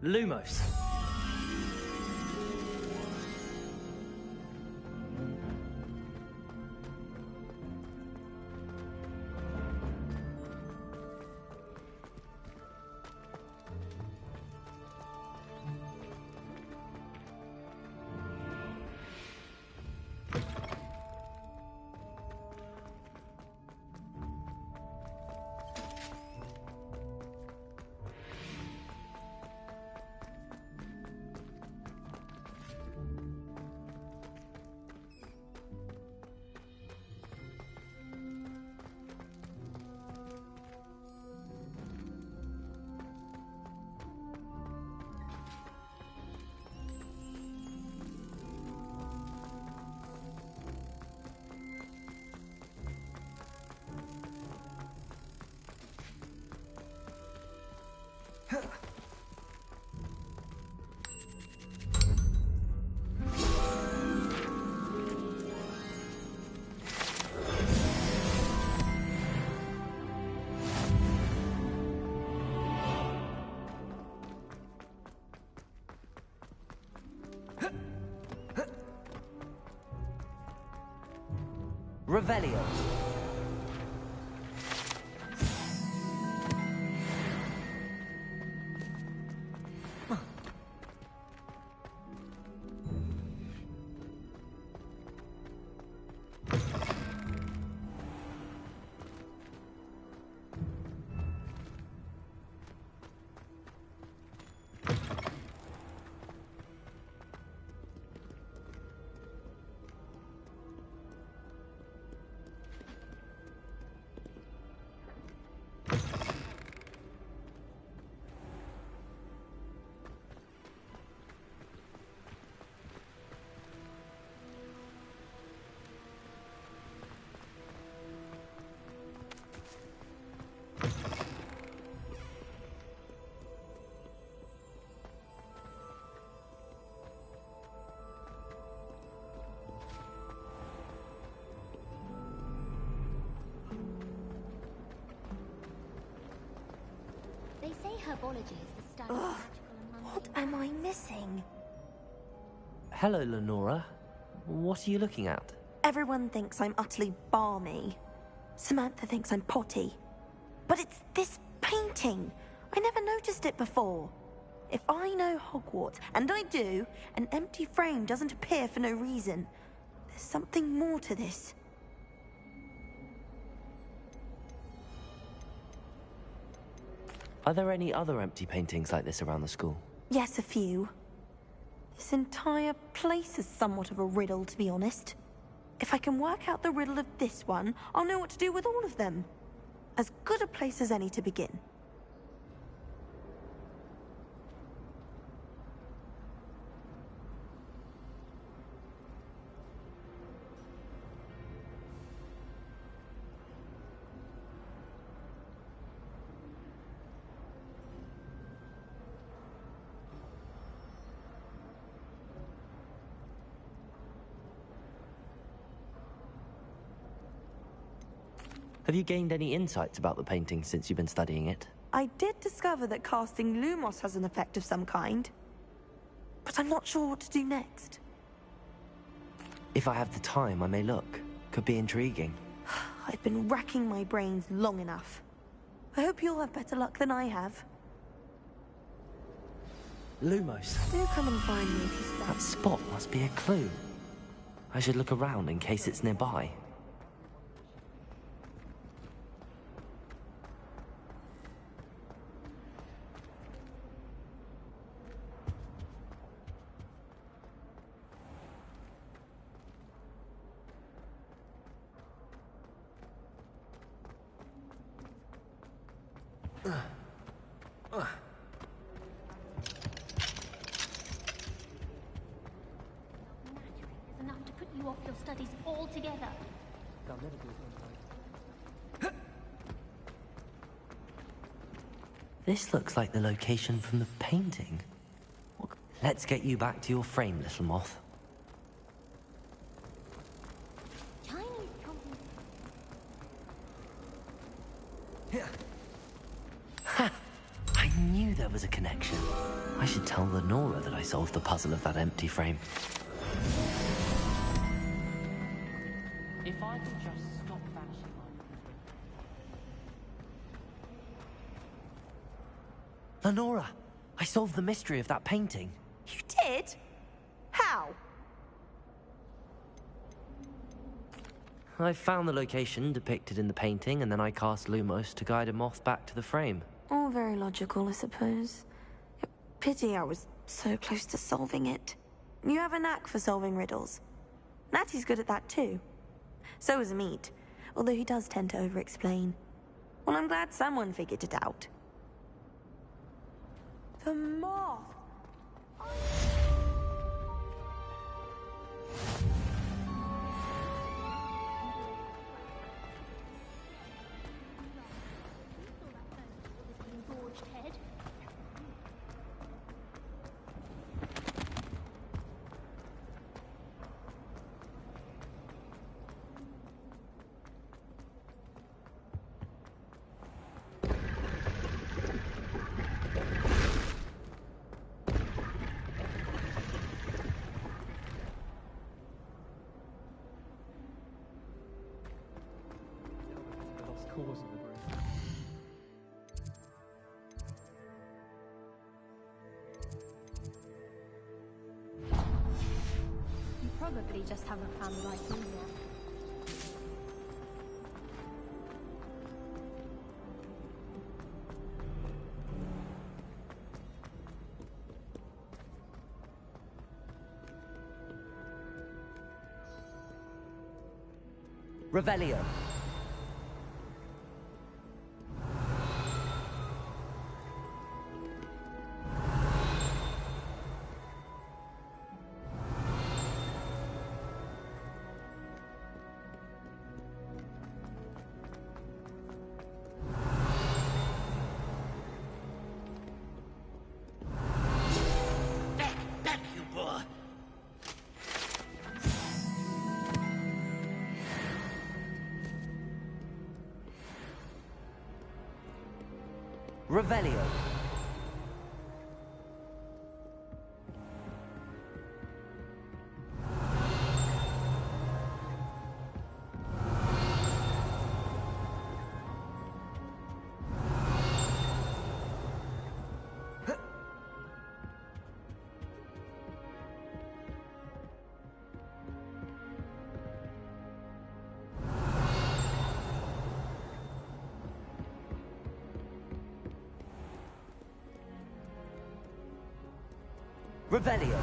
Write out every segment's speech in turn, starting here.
Lumos. Revelio. They say herbology is the study of magical and What am I missing? Hello, Lenora. What are you looking at? Everyone thinks I'm utterly balmy. Samantha thinks I'm potty. But it's this painting. I never noticed it before. If I know Hogwarts, and I do, an empty frame doesn't appear for no reason. There's something more to this. Are there any other empty paintings like this around the school? Yes, a few. This entire place is somewhat of a riddle, to be honest. If I can work out the riddle of this one, I'll know what to do with all of them. As good a place as any to begin. Have you gained any insights about the painting since you've been studying it? I did discover that casting Lumos has an effect of some kind. But I'm not sure what to do next. If I have the time, I may look. Could be intriguing. I've been racking my brains long enough. I hope you'll have better luck than I have. Lumos. Do come and find me if you That stop. spot must be a clue. I should look around in case it's nearby. is enough to put you off your studies altogether. This looks like the location from the painting. Let's get you back to your frame, little moth. Chinese company. Ha! I knew there was a connection. I should tell Lenora that I solved the puzzle of that empty frame. If I could just stop vanishing like... Lenora! I solved the mystery of that painting. You did? How? I found the location depicted in the painting, and then I cast Lumos to guide a moth back to the frame. All very logical, I suppose. Pity I was so close to solving it. You have a knack for solving riddles. Natty's good at that too. So is Amit, although he does tend to over-explain. Well, I'm glad someone figured it out. The moth! Engorged head. Cause of the break. You probably just haven't found the right thing yet. Revelio. Revelio. Revelio.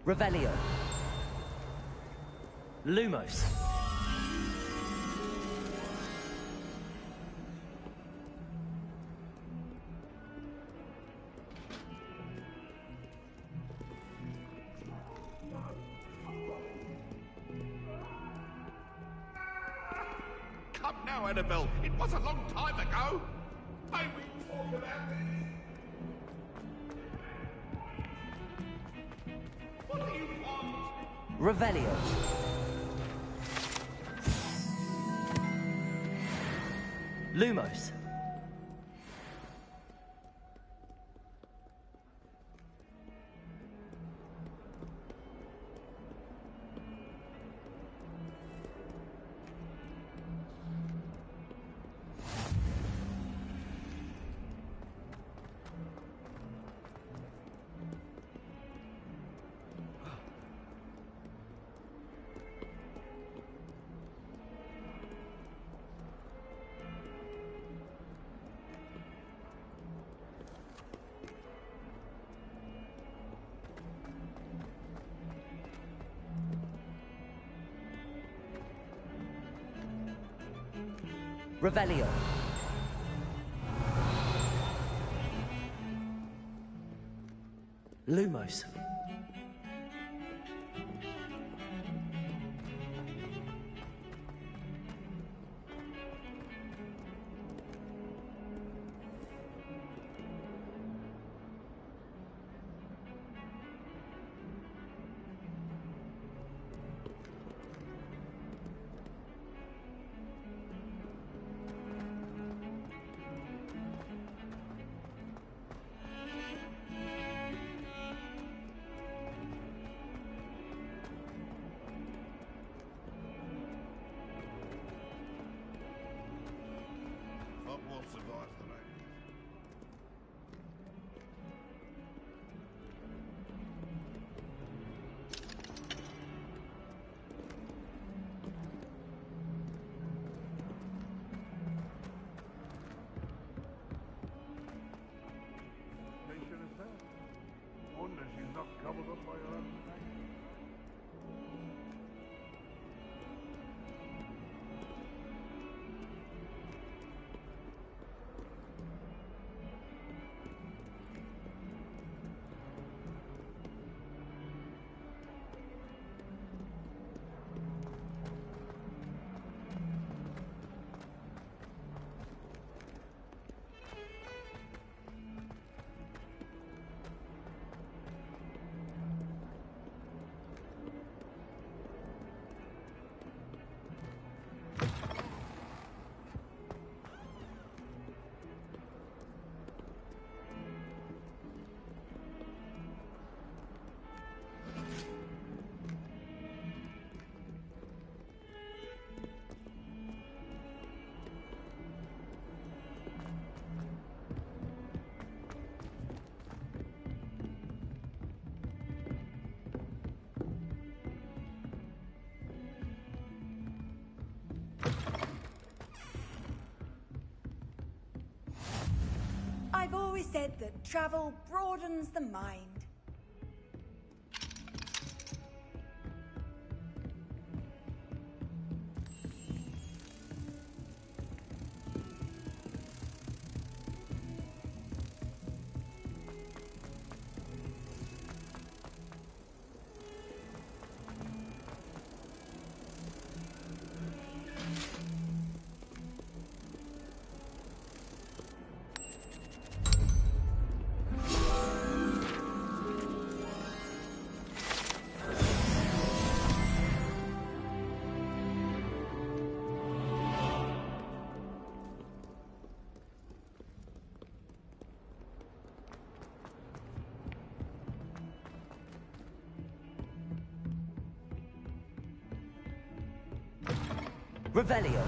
Revelio. Lumos. Come now, Annabelle. It was a long time ago. May we talk about this? What do you want? Revelio. Lumos. Revelio. Lumos. Hogwarts survives the night. Patient as that. Wonder she's not covered up by her own name. I've always said that travel broadens the mind. Revelio.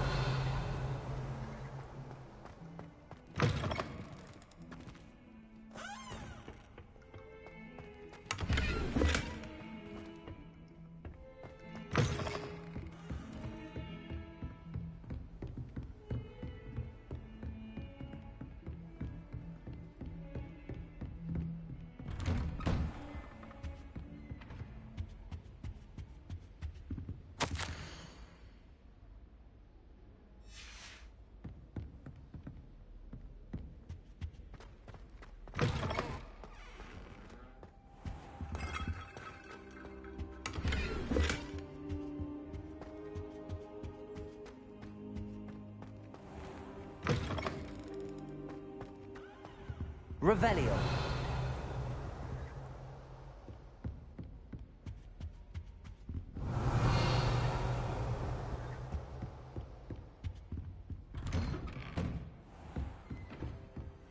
Revelio.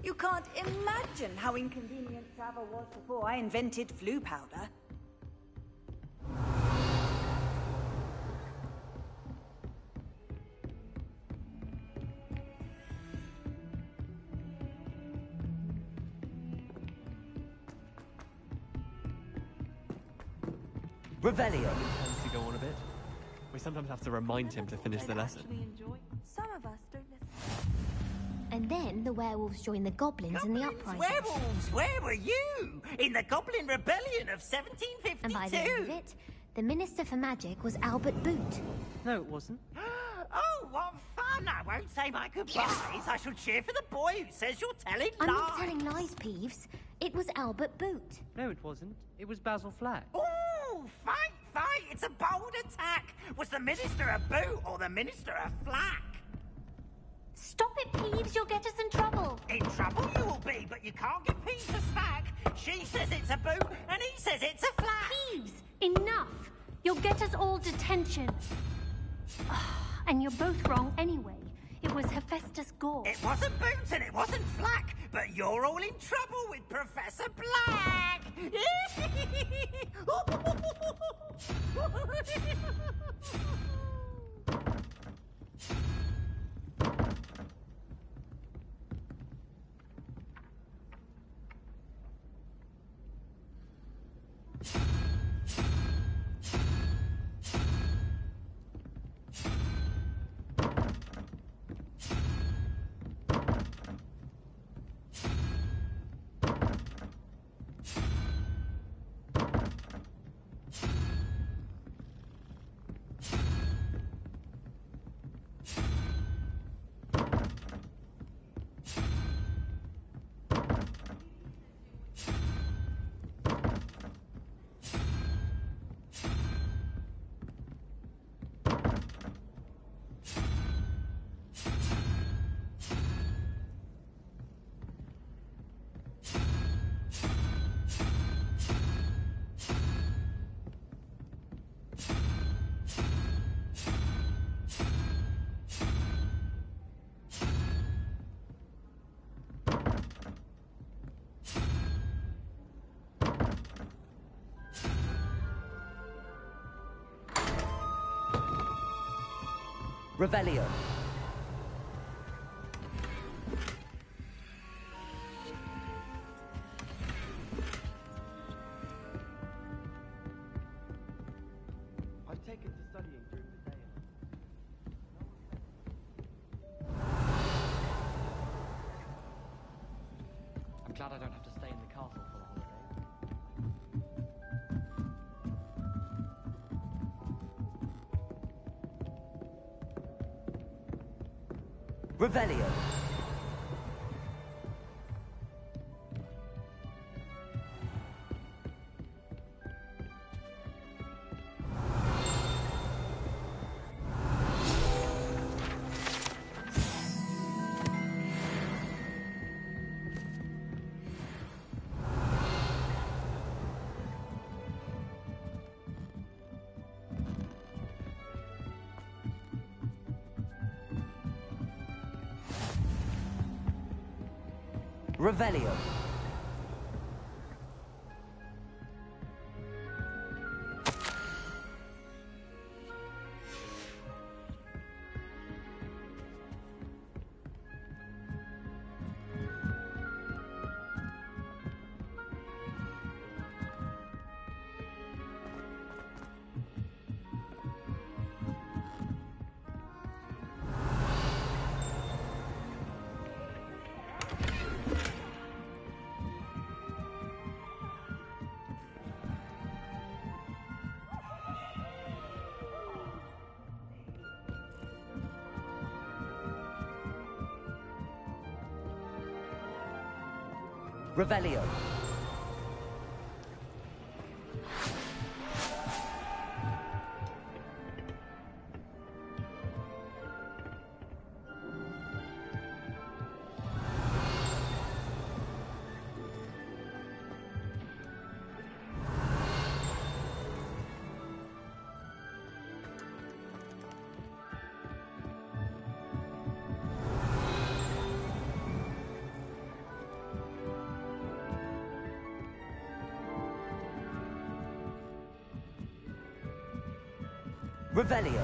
You can't imagine how inconvenient travel was before I invented flu powder. Revelio. Tends to go on a bit. We sometimes have to remind him to finish the lesson. Some of us don't listen. And then the werewolves joined the goblins in the uprising. Werewolves, where were you? In the Goblin Rebellion of 1752? And by the end of it, the Minister for Magic was Albert Boot. No, it wasn't. Oh, what fun! No, I won't say my goodbyes. I shall cheer for the boy who says you're telling I'm lies. not telling lies, Peeves. It was Albert Boot. No, it wasn't. It was Basil Flack. Ooh, fight, fight. It's a bold attack. Was the Minister a boot or the Minister a flack? Stop it, Peeves. You'll get us in trouble. In trouble you will be, but you can't give peace a snack. She says it's a boot, and he says it's a flack. Peeves, enough. You'll get us all detention. And you're both wrong anyway. It was Hephaestus Gore. It wasn't boot and it wasn't flack, but you're all in trouble with Professor Black. Revelio. I've taken to studying during the day. I'm glad I don't have to stay in the castle for the holiday. Revelio. Revelio. Revelio. Revelio.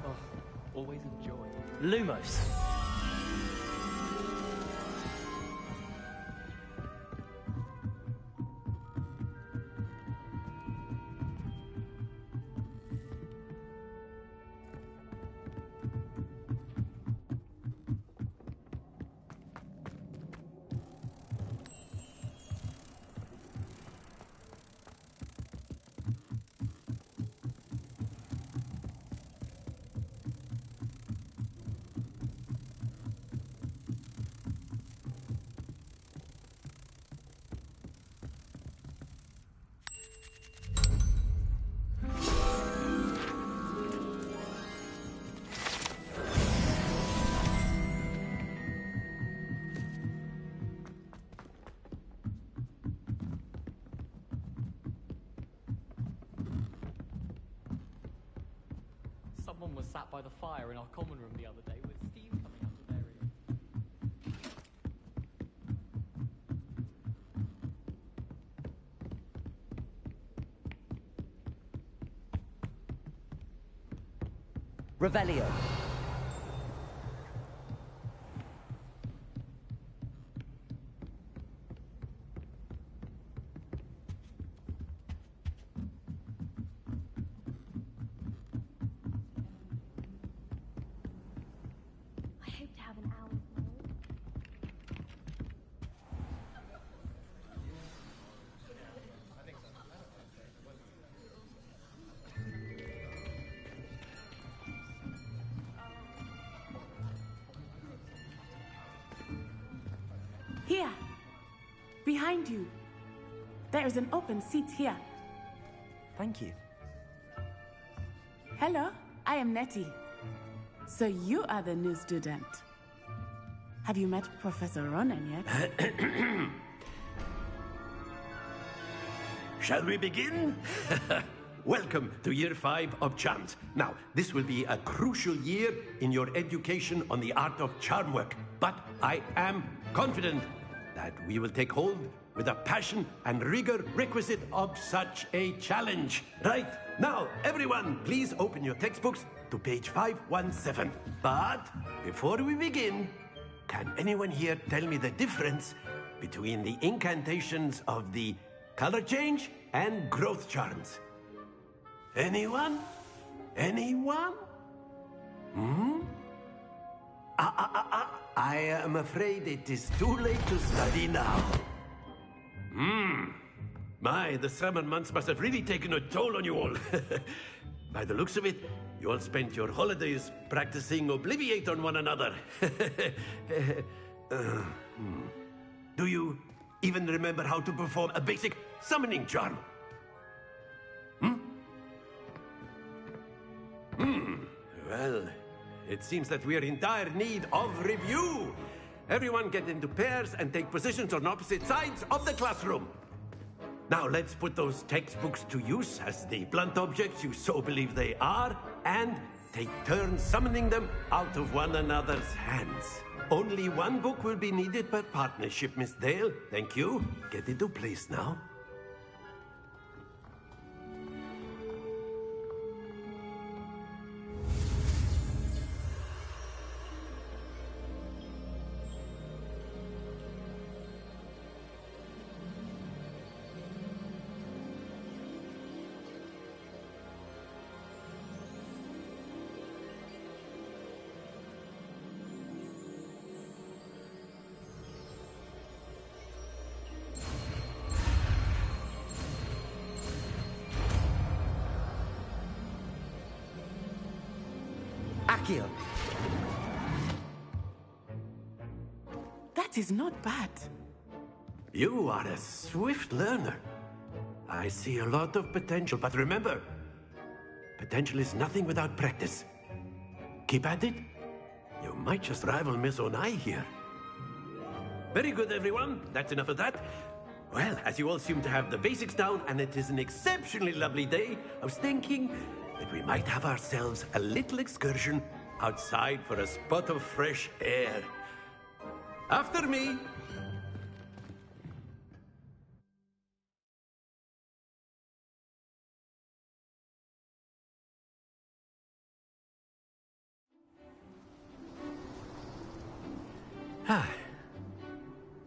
Oh, always enjoy. Lumos. Someone was sat by the fire in our common room the other day with steam coming out of their ears. Revelio. I hope to have an hour's meal. Here, behind you. There is an open seat here. Thank you. Hello, I am Nettie. So you are the new student. Have you met Professor Ronan yet? Shall we begin? Welcome to Year 5 of Charms. Now, this will be a crucial year in your education on the art of charm work. But I am confident that we will take hold with the passion and rigor requisite of such a challenge. Right, now, everyone, please open your textbooks to page 517. But before we begin, can anyone here tell me the difference between the incantations of the color change and growth charms? Anyone? Anyone? I am afraid it is too late to study now. My, the summer months must have really taken a toll on you all. By the looks of it, you all spent your holidays practicing Obliviate on one another. Do you even remember how to perform a basic summoning charm? Well, it seems that we are in dire need of review. Everyone get into pairs and take positions on opposite sides of the classroom. Now let's put those textbooks to use as the blunt objects you so believe they are, and take turns summoning them out of one another's hands. Only one book will be needed per partnership, Miss Dale. Thank you. Get into place now. Accio. That is not bad. You are a swift learner. I see a lot of potential, but remember, potential is nothing without practice. Keep at it. You might just rival Miss Onai here. Very good, everyone. That's enough of that. Well, as you all seem to have the basics down, and it is an exceptionally lovely day, I was thinking that we might have ourselves a little excursion outside for a spot of fresh air. After me.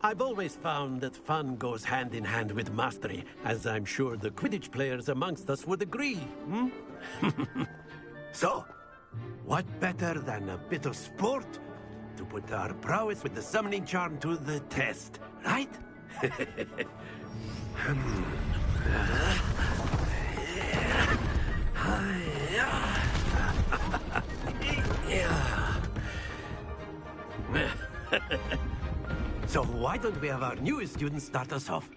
I've always found that fun goes hand in hand with mastery, as I'm sure the Quidditch players amongst us would agree. So, what better than a bit of sport to put our prowess with the summoning charm to the test, right? So why don't we have our newest student start us off?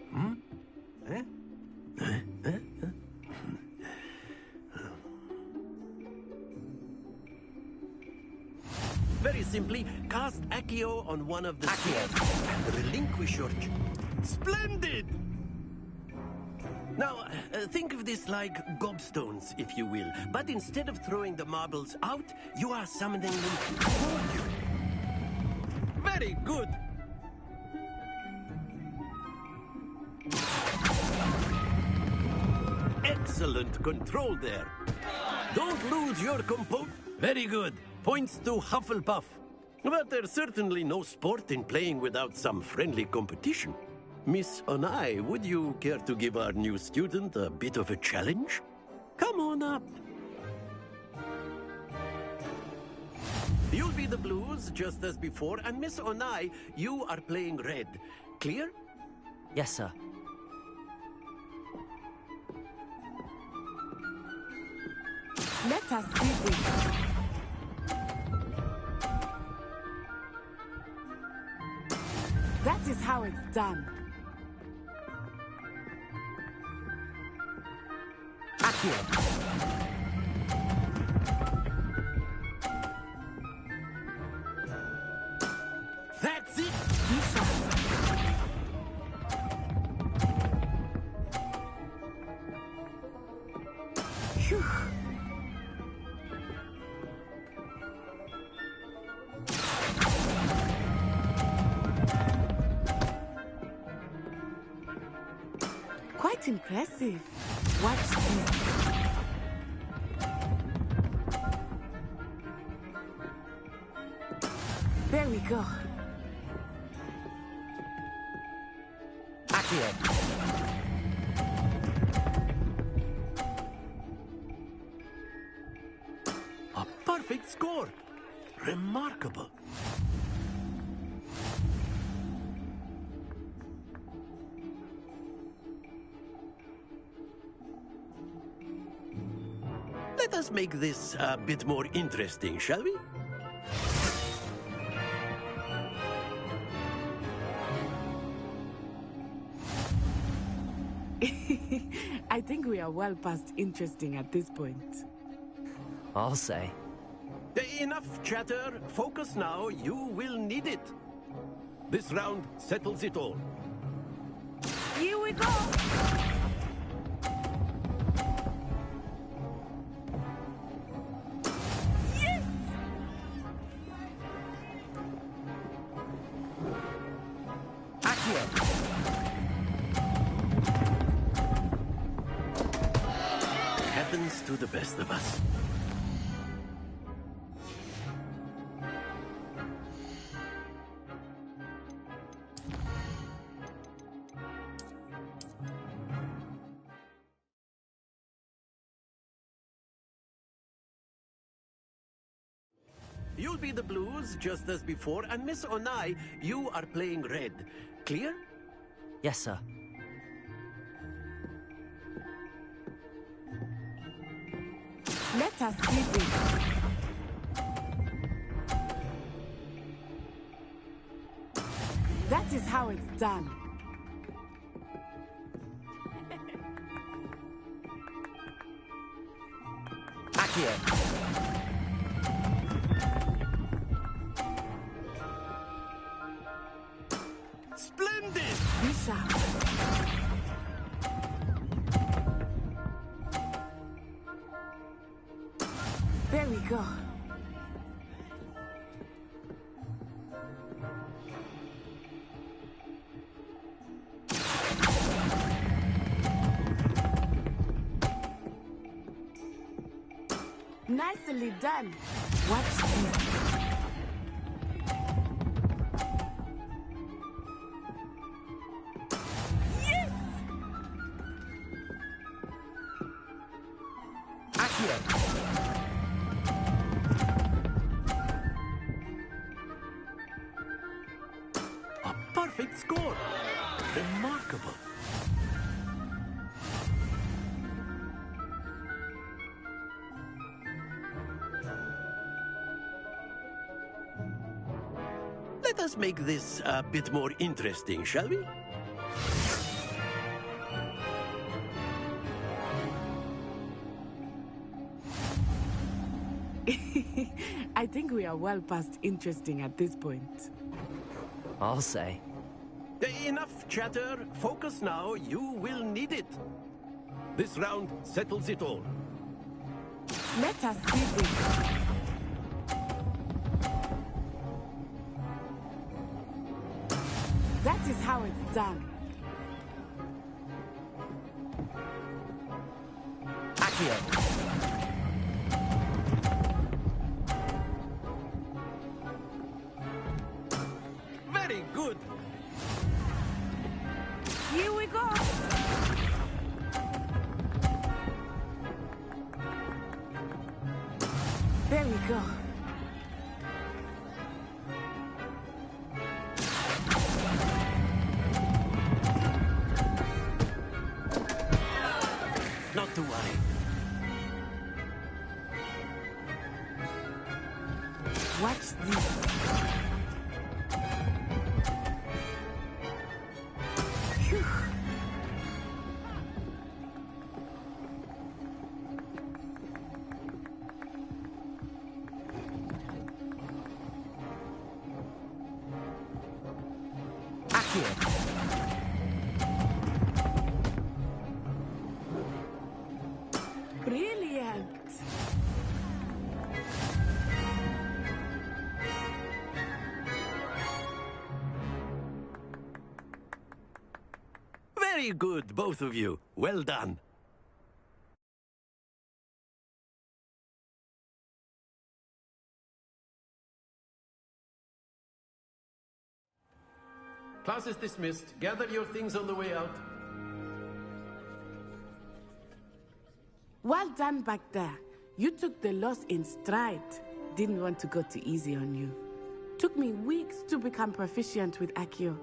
Very simply, cast Accio on one of the spheres and relinquish your... Splendid! Now, think of this like gobstones, if you will. But instead of throwing the marbles out, you are summoning them toward you. Very good. Excellent control there. Don't lose your composure. Very good. Points to Hufflepuff. But there's certainly no sport in playing without some friendly competition. Miss Onai, would you care to give our new student a bit of a challenge? Come on up. You'll be the blues, just as before, and Miss Onai, you are playing red. Clear? Yes, sir. Let us see this. That is how it's done. Accio. That's it! Phew. Quite impressive. Watch this. There we go. Accio. A perfect score. Remarkable. Let us make this a bit more interesting, shall we? I think we are well past interesting at this point. I'll say. Enough chatter. Focus now. You will need it. This round settles it all. Here we go! Yes! Accio. Happens to the best of us. You'll be the blues, just as before, and Miss Onai, you are playing red. Clear? Yes, sir. Let us see this. That is how it's done. Accio. Splendid! Bishop. There we go. Nicely done. Watch this. Yes! Accio. A perfect score. Remarkable. Let us make this a bit more interesting, shall we? I think we are well past interesting at this point. I'll say. Enough chatter. Focus now. You will need it. This round settles it all. Let us see this. That is how it's done. Accio! Very good. Here we go. There we go. Not to worry. Watch this. Phew. Accio! Brilliant. Very good, both of you. Well done. Class is dismissed. Gather your things on the way out. Well done back there. You took the loss in stride. Didn't want to go too easy on you. Took me weeks to become proficient with Accio.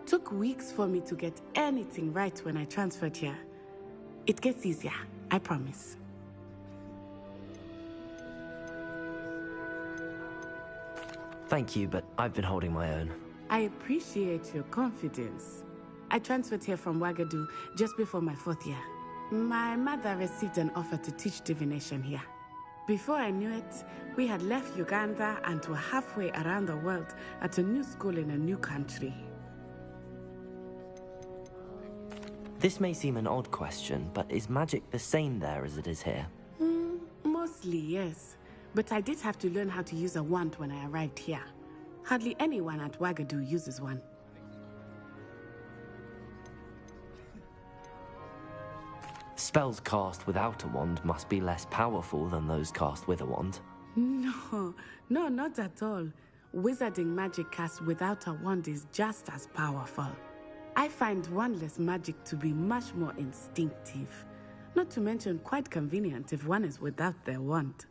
Took weeks for me to get anything right when I transferred here. It gets easier, I promise. Thank you, but I've been holding my own. I appreciate your confidence. I transferred here from Wagadu just before my 4th year. My mother received an offer to teach divination here. Before I knew it, we had left Uganda and were halfway around the world at a new school in a new country. This may seem an odd question, but is magic the same there as it is here? Mostly, yes. But I did have to learn how to use a wand when I arrived here. Hardly anyone at Wagadu uses one. Spells cast without a wand must be less powerful than those cast with a wand. No, not at all. Wizarding magic cast without a wand is just as powerful. I find wandless magic to be much more instinctive. Not to mention quite convenient if one is without their wand.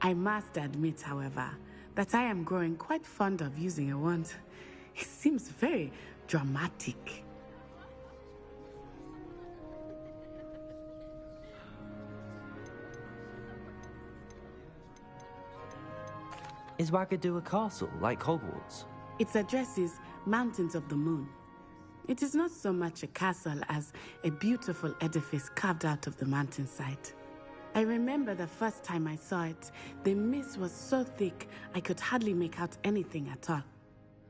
I must admit, however, that I am growing quite fond of using a wand. It seems very dramatic. Is Wagadu a castle, like Hogwarts? Its address is Mountains of the Moon. It is not so much a castle as a beautiful edifice carved out of the mountainside. I remember the first time I saw it, the mist was so thick I could hardly make out anything at all.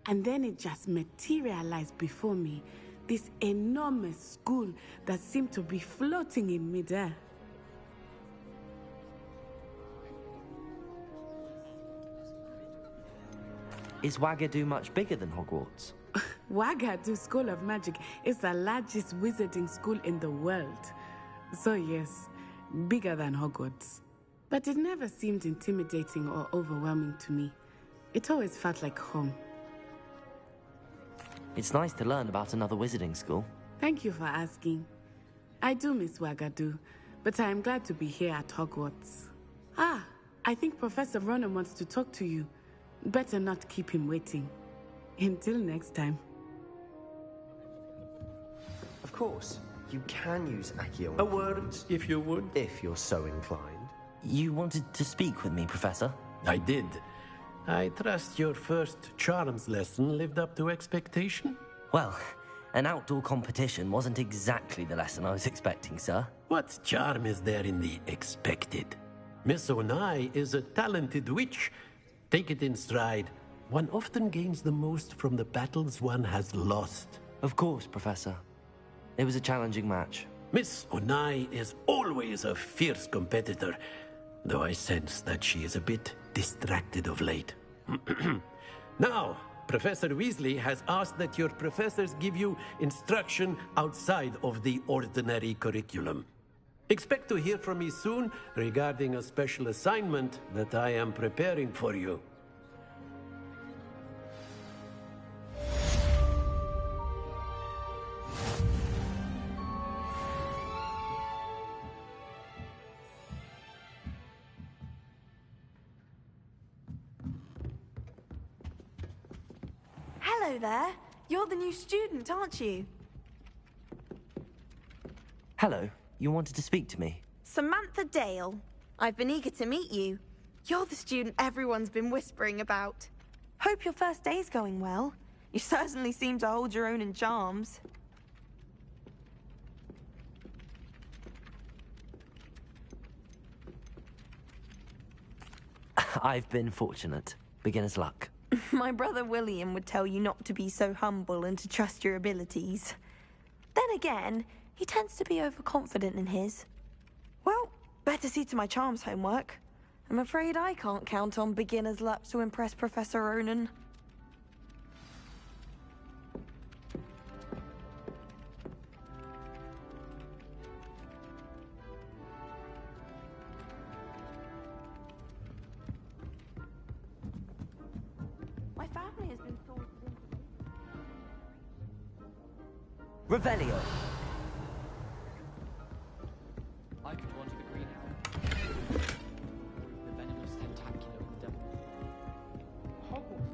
And then it just materialized before me, this enormous school that seemed to be floating in midair. Is Wagadu much bigger than Hogwarts? Wagadu School of Magic is the largest wizarding school in the world. So yes, bigger than Hogwarts. But it never seemed intimidating or overwhelming to me. It always felt like home. It's nice to learn about another wizarding school. Thank you for asking. I do miss Wagadu, but I am glad to be here at Hogwarts. Ah, I think Professor Ronan wants to talk to you. Better not keep him waiting. Until next time. Of course, you can use Accio. A word, if you would. If you're so inclined. You wanted to speak with me, Professor? I did. I trust your first charms lesson lived up to expectation? Well, an outdoor competition wasn't exactly the lesson I was expecting, sir. What charm is there in the expected? Miss Onai is a talented witch. Take it in stride. One often gains the most from the battles one has lost. Of course, Professor. It was a challenging match. Miss Onai is always a fierce competitor, though I sense that she is a bit distracted of late. Now, Professor Weasley has asked that your professors give you instruction outside of the ordinary curriculum. Expect to hear from me soon regarding a special assignment that I am preparing for you. Hello there. You're the new student, aren't you? Hello. You wanted to speak to me? Samantha Dale. I've been eager to meet you. You're the student everyone's been whispering about. Hope your first day's going well. You certainly seem to hold your own in charms. I've been fortunate. Beginner's luck. My brother William would tell you not to be so humble and to trust your abilities. Then again, he tends to be overconfident in his. Well, better see to my charms homework. I'm afraid I can't count on beginner's luck to impress Professor Ronan. My family has been sorted into... Revelio. I could go onto the greenhouse. The venomous tentacular of the devil. Hogwarts.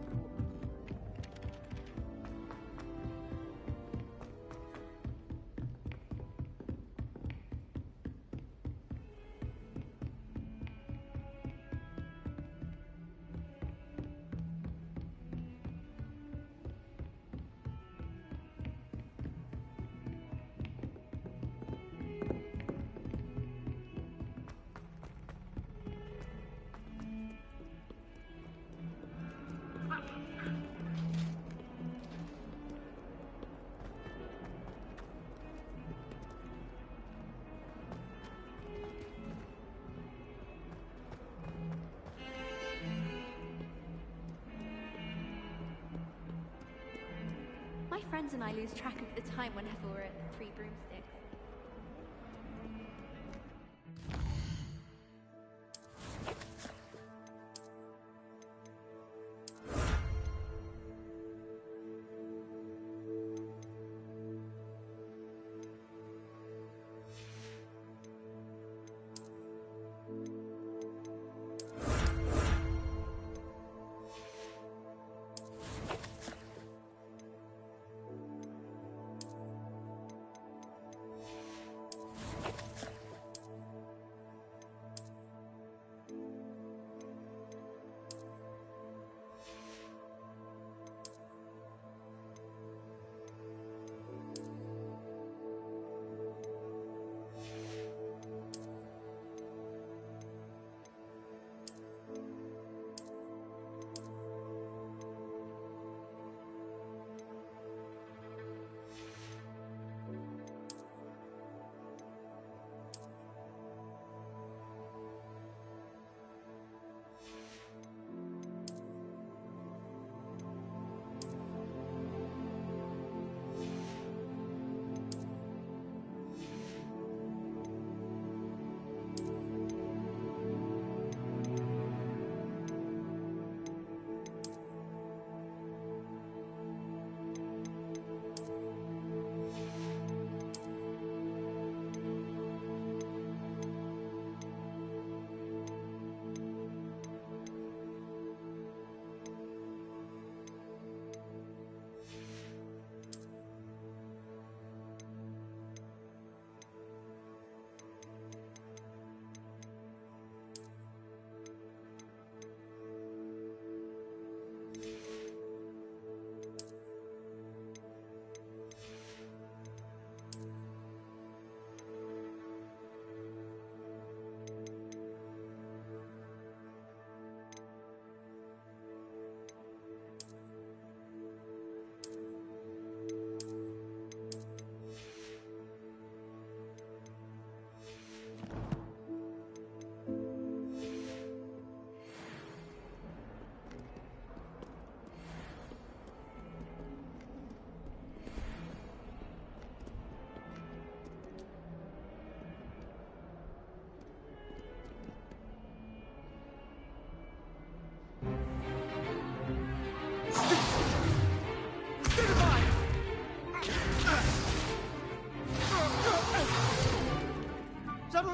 My friends and I lose track of the time whenever we're at the Three Broomsticks.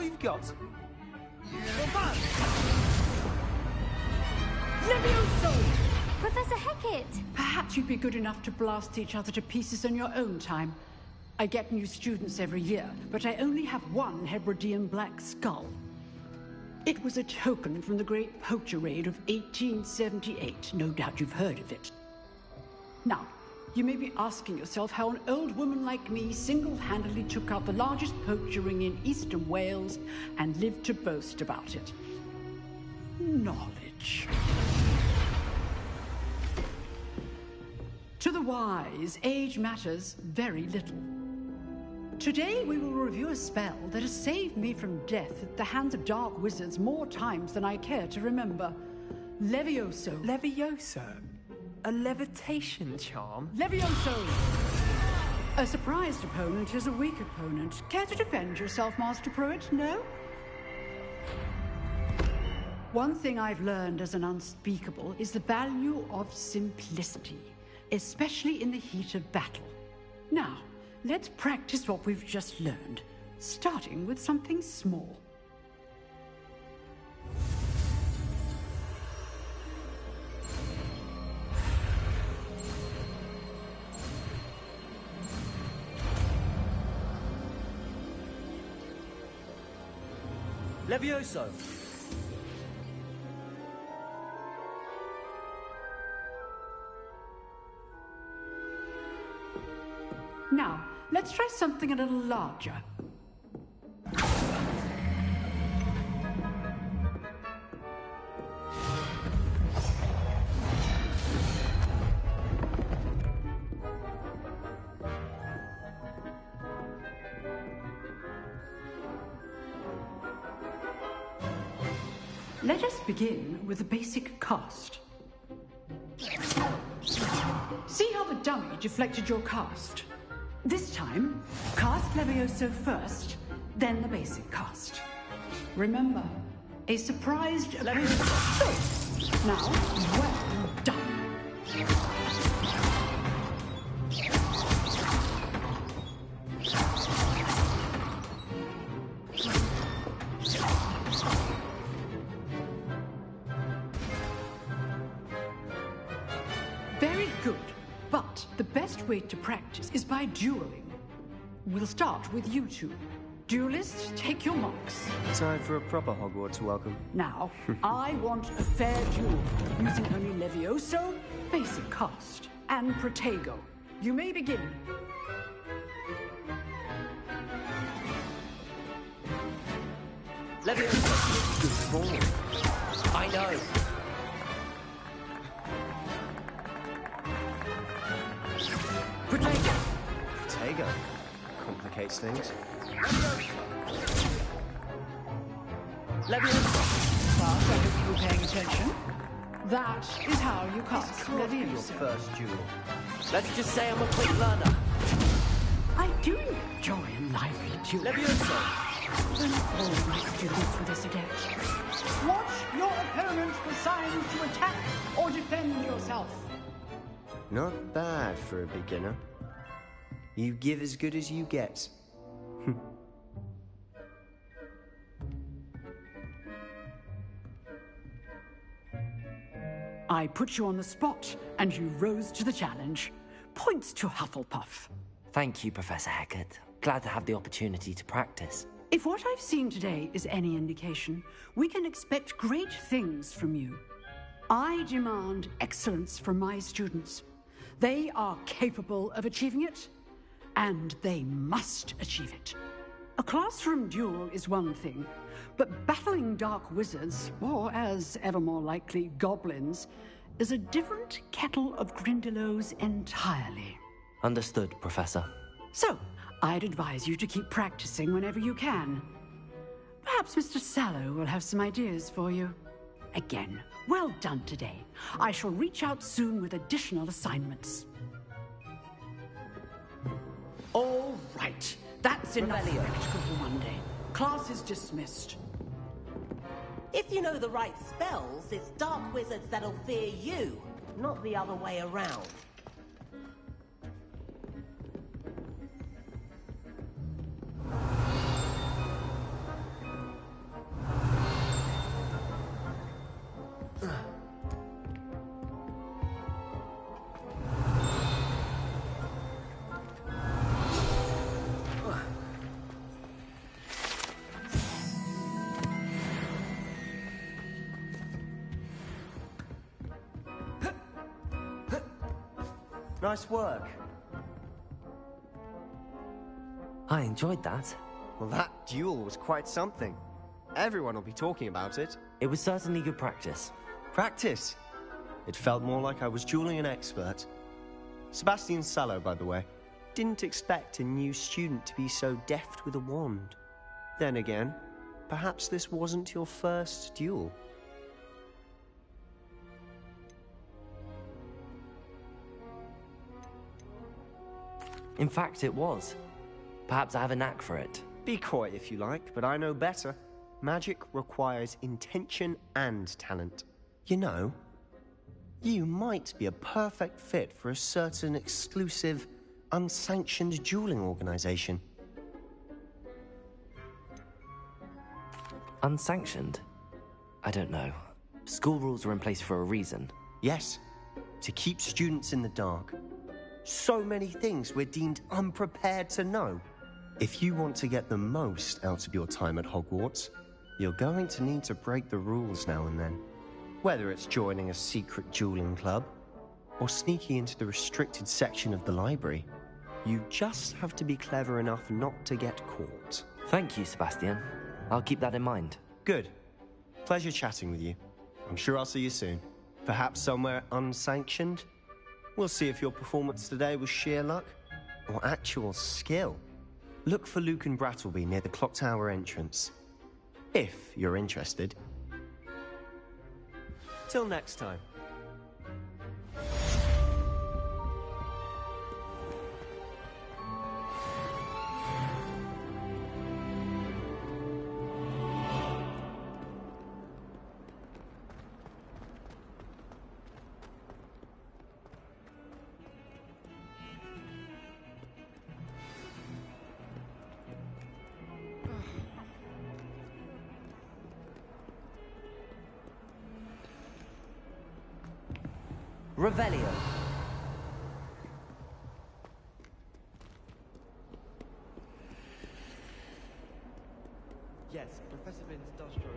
we've got? Levioso! Professor Hecat! Perhaps you'd be good enough to blast each other to pieces on your own time. I get new students every year, but I only have one Hebridean black skull. It was a token from the Great Poacher Raid of 1878. No doubt you've heard of it. Now, you may be asking yourself how an old woman like me single-handedly took out the largest poacher ring in eastern Wales and lived to boast about it. Knowledge. To the wise, age matters very little. Today we will review a spell that has saved me from death at the hands of dark wizards more times than I care to remember. Levioso. Levioso? A levitation charm? Levioso! A surprised opponent is a weak opponent. Care to defend yourself, Master Pruitt? No? One thing I've learned as an unspeakable is the value of simplicity, especially in the heat of battle. Now, let's practice what we've just learned, starting with something small. Levioso! Now, let's try something a little larger. Let us begin with the basic cast. See how the dummy deflected your cast? This time, cast Levioso first, then the basic cast. Remember, a surprised opponent. Now, well done. Very good, but the best way to practice is by dueling. We'll start with you two. Duelists, take your marks. Time for a proper Hogwarts welcome. Now, I want a fair duel, using only Levioso, basic cast, and Protego. You may begin. Levioso! Good form. I know. Protego! Protego. Complicates things. Levioso! Class, I hope you were paying attention. That is how you cast This can't be your Levioso. first duel. Let's just say I'm a quick learner. I do enjoy a lively duel. Levioso! Don't all my students for this again. Watch your opponent for signs to attack or defend yourself. Not bad for a beginner. You give as good as you get. I put you on the spot, and you rose to the challenge. Points to Hufflepuff. Thank you, Professor Hecat. Glad to have the opportunity to practice. If what I've seen today is any indication, we can expect great things from you. I demand excellence from my students. They are capable of achieving it, and they must achieve it. A classroom duel is one thing, but battling dark wizards, or as ever more likely, goblins, is a different kettle of Grindylows entirely. Understood, Professor. So, I'd advise you to keep practicing whenever you can. Perhaps Mr. Sallow will have some ideas for you. Again, well done today. I shall reach out soon with additional assignments. All right. That's enough spectacle for one day. Class is dismissed. If you know the right spells, it's dark wizards that'll fear you, not the other way around. Nice work. I enjoyed that. Well, that duel was quite something. Everyone will be talking about it. It was certainly good practice. Practice? It felt more like I was dueling an expert. Sebastian Sallow, by the way. Didn't expect a new student to be so deft with a wand. Then again, perhaps this wasn't your first duel. In fact, it was. Perhaps I have a knack for it. Be coy if you like, but I know better. Magic requires intention and talent. You know, you might be a perfect fit for a certain exclusive, unsanctioned dueling organization. Unsanctioned? I don't know. School rules are in place for a reason. Yes, to keep students in the dark. So many things we're deemed unprepared to know. If you want to get the most out of your time at Hogwarts, you're going to need to break the rules now and then. Whether it's joining a secret dueling club, or sneaking into the restricted section of the library, you just have to be clever enough not to get caught. Thank you, Sebastian. I'll keep that in mind. Good. Pleasure chatting with you. I'm sure I'll see you soon. Perhaps somewhere unsanctioned? We'll see if your performance today was sheer luck or actual skill. Look for Luke and Brattleby near the clock tower entrance. If you're interested. Till next time. Revelio. Yes, Professor Vince does stroke.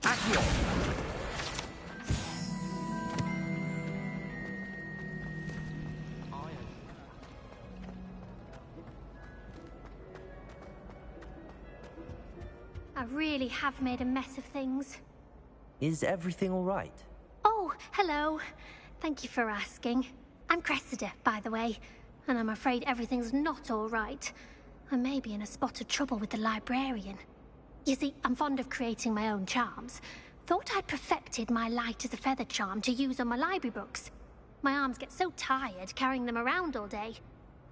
Accio! I really have made a mess of things. Is everything all right? Oh, hello. Thank you for asking. I'm Cressida, by the way, and I'm afraid everything's not all right. I may be in a spot of trouble with the librarian. You see, I'm fond of creating my own charms. Thought I'd perfected my light as a feather charm to use on my library books. My arms get so tired carrying them around all day.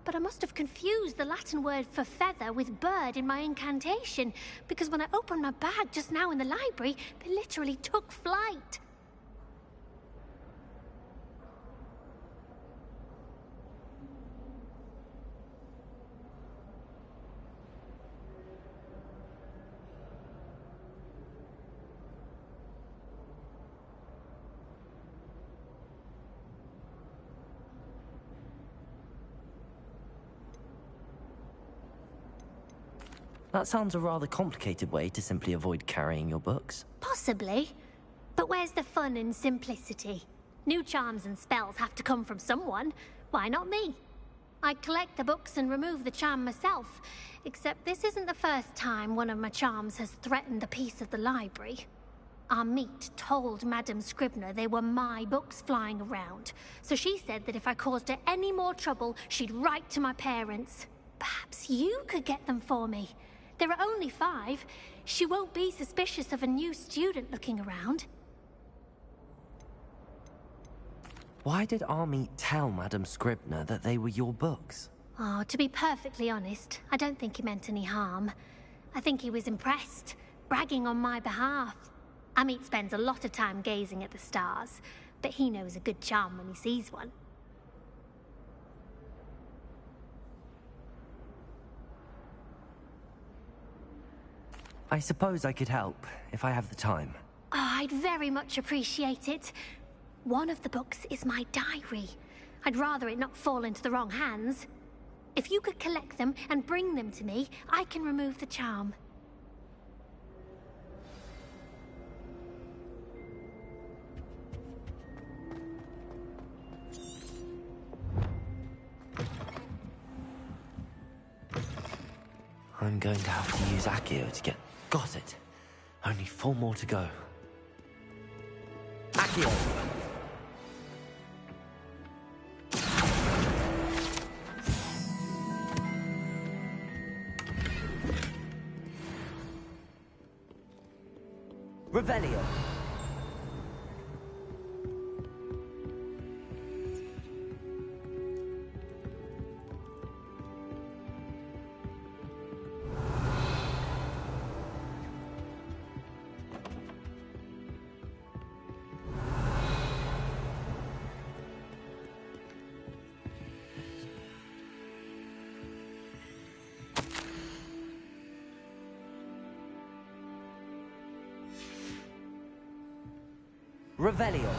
But I must have confused the Latin word for feather with bird in my incantation, because when I opened my bag just now in the library, they literally took flight. That sounds a rather complicated way to simply avoid carrying your books. Possibly. But where's the fun in simplicity? New charms and spells have to come from someone. Why not me? I collect the books and remove the charm myself, except this isn't the first time one of my charms has threatened the peace of the library. Amit told Madame Scribner they were my books flying around, so she said that if I caused her any more trouble, she'd write to my parents. Perhaps you could get them for me. There are only 5. She won't be suspicious of a new student looking around. Why did Amit tell Madame Scribner that they were your books? Oh, to be perfectly honest, I don't think he meant any harm. I think he was impressed, bragging on my behalf. Amit spends a lot of time gazing at the stars, but he knows a good charm when he sees one. I suppose I could help, if I have the time. Oh, I'd very much appreciate it. One of the books is my diary. I'd rather it not fall into the wrong hands. If you could collect them and bring them to me, I can remove the charm. I'm going to have to use Accio to get... Got it. Only 4 more to go. Accio! Revelio. Revelio.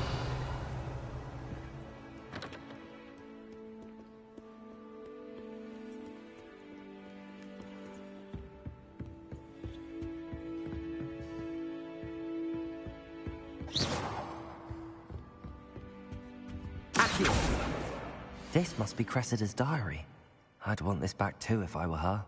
Accio. This must be Cressida's diary. I'd want this back too if I were her.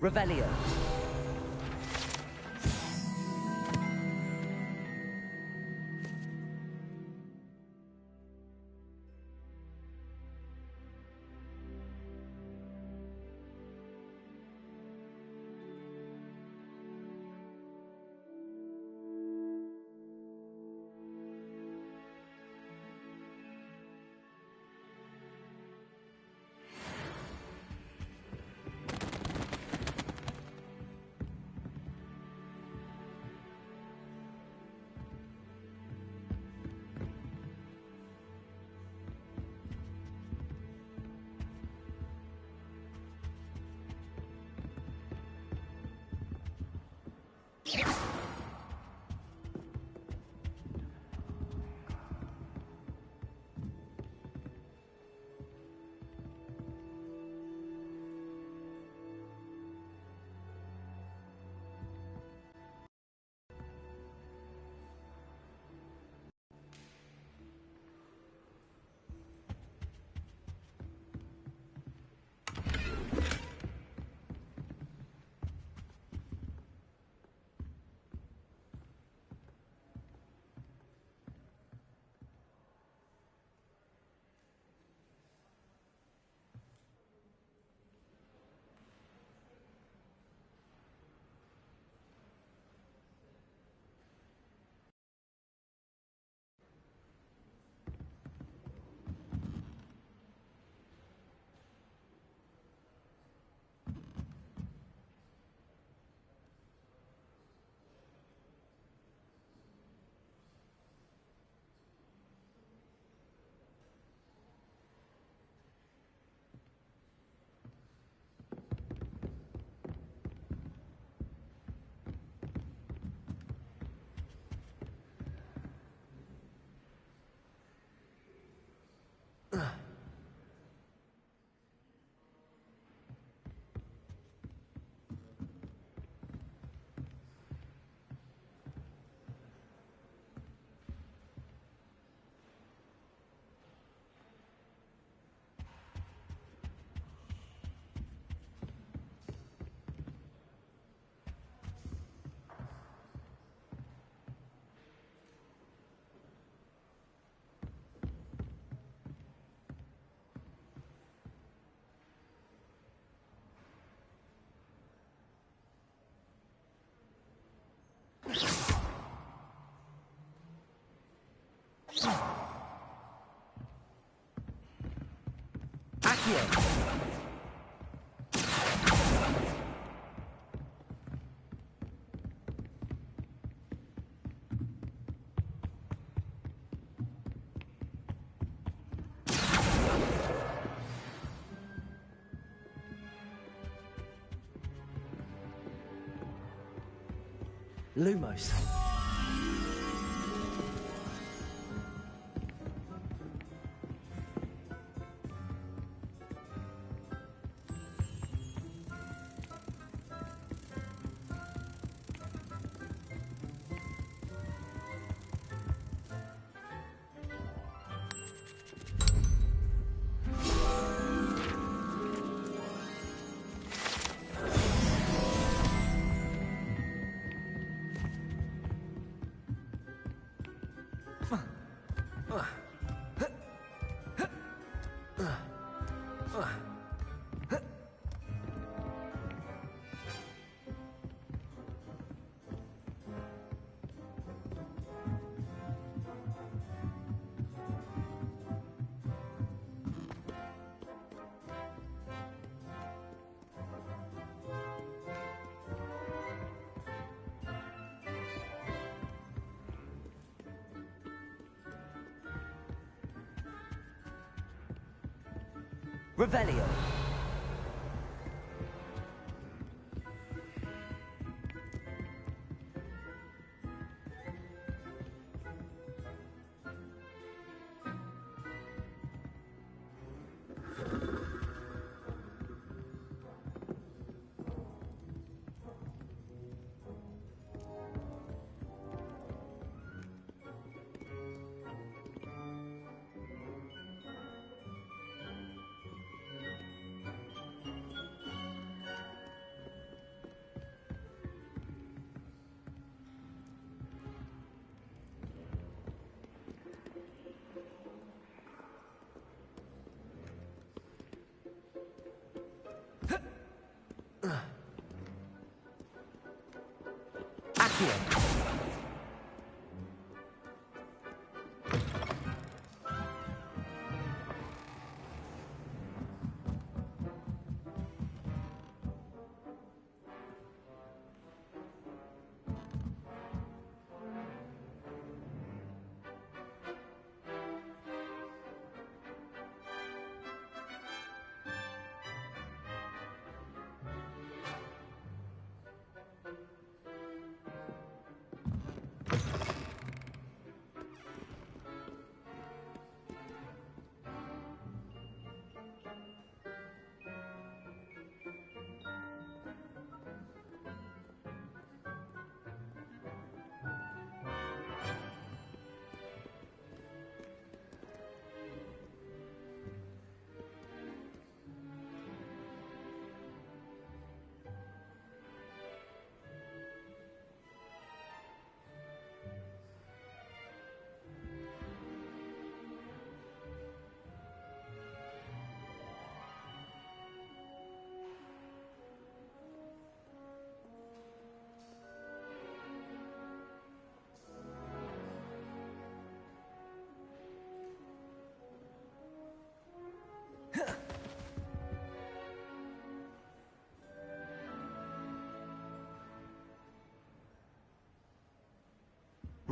Revelio. Lumos. Revelio.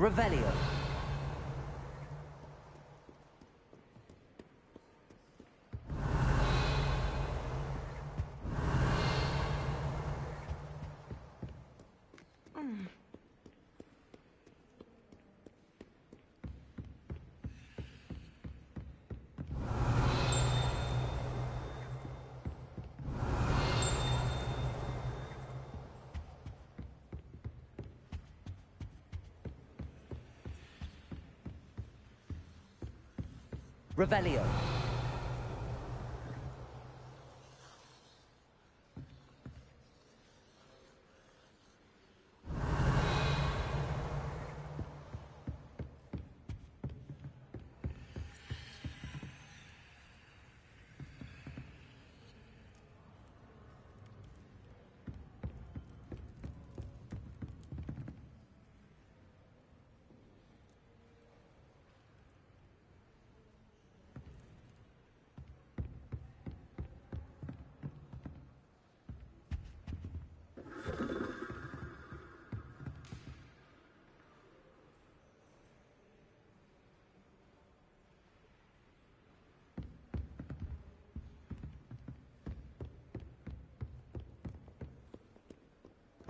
Revelio. Revelio.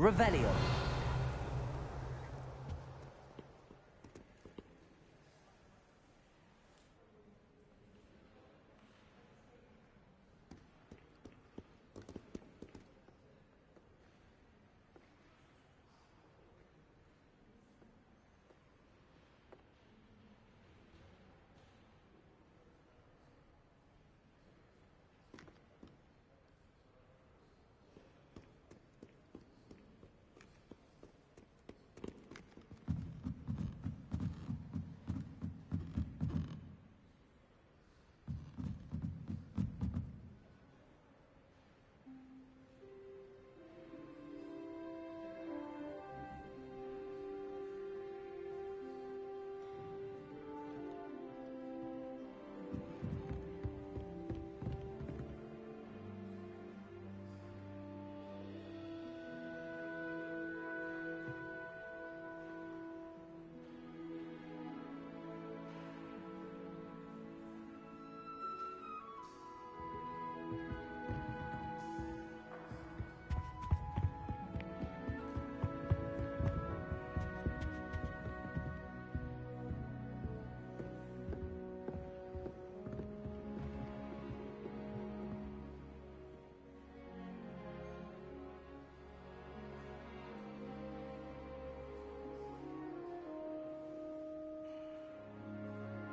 Revelio.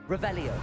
Revelio.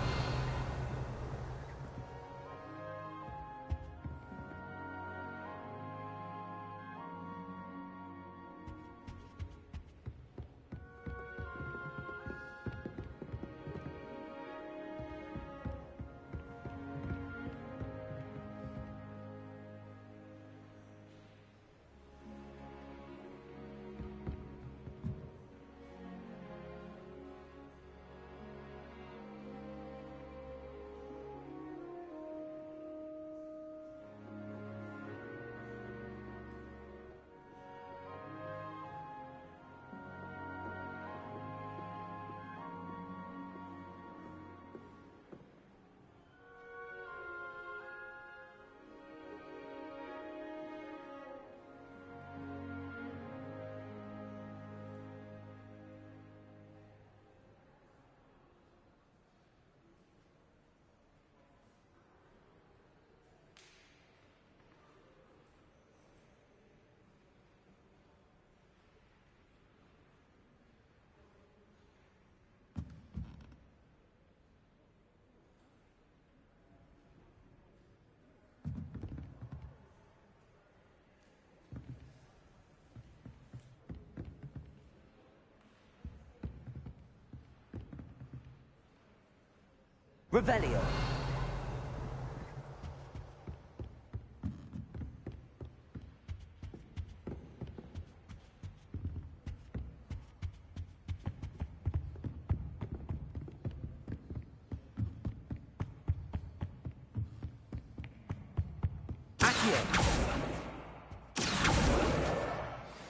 Revelio.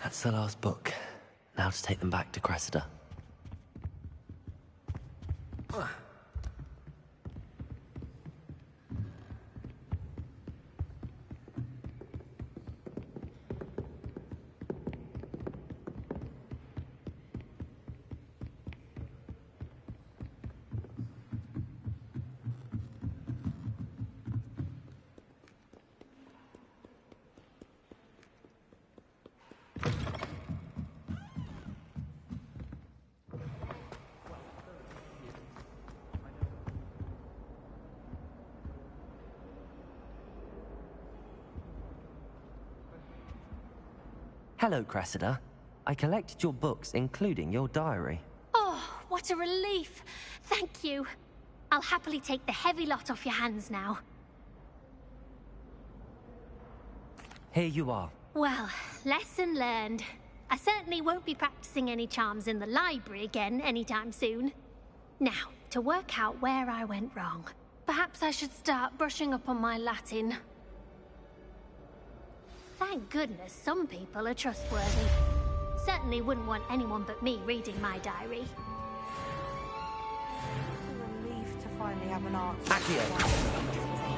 That's the last book. Now to take them back to Cressida. Hello, Cressida. I collected your books, including your diary. Oh, what a relief. Thank you. I'll happily take the heavy lot off your hands now. Here you are. Well, lesson learned. I certainly won't be practicing any charms in the library again anytime soon. Now, to work out where I went wrong. Perhaps I should start brushing up on my Latin. Thank goodness some people are trustworthy. Certainly wouldn't want anyone but me reading my diary. Relief to finally have an answer. Accio.